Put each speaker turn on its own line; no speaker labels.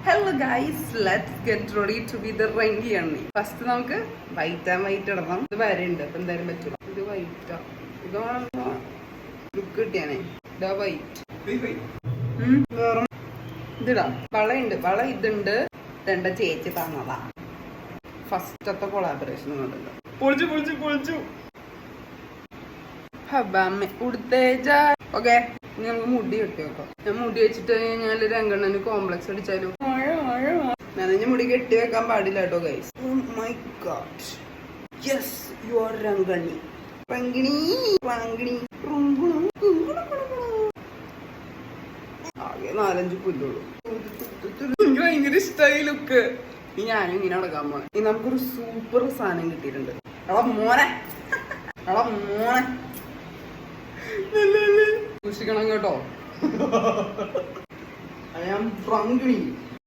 Hello guys, let's get ready to be the റെങ്കിയാണ്. First നമുക്ക് white and white ഇടണം. ഇത് വരെയുണ്ട്, അപ്പൊ എന്തായാലും പറ്റില്ല. ഇത് വൈറ്റാ, ഇതാണോ ലുക്ക് കിട്ടിയാനേ. ഇതാ വൈറ്റ്. ഇതിടാ വളയുണ്ട്, വള ഇതുണ്ട്. ഇതെന്റെ ചേച്ചി തന്നതാ. ഫസ്റ്റത്തെ കൊളാബറേഷൻ കണ്ടല്ലോ. പൊളിച്ചു പൊളിച്ചു പൊളിച്ചു. ഓക്കെ, ഇനി നമുക്ക് മുടി കെട്ടി വെക്കാം. ഞാൻ മുടി വെച്ചിട്ട് കഴിഞ്ഞാൽ രംഗണ്ണന് കോംപ്ലക്സ് അടിച്ചാലും നനഞ്ഞ മുടി കെട്ടി വെക്കാൻ പാടില്ല കേട്ടോ guys. Oh my god, yes you are Rangini. Rankini Rankini ആകെ 4-5 പുല്ലുള്ളൂ. എനിക്ക് ഭയങ്കര ഇഷ്ടമായി ലുക്ക്. ഇനി ഞാനും ഇങ്ങനെ നടക്കാൻ പോണേ. ഇനി നമുക്കൊരു സൂപ്പർ സാധനം കിട്ടിയിട്ടുണ്ട്. എടാ മോനെ, എടാ മോനെ സൂക്ഷിക്കണം കേട്ടോ. I am റങ്കിണി.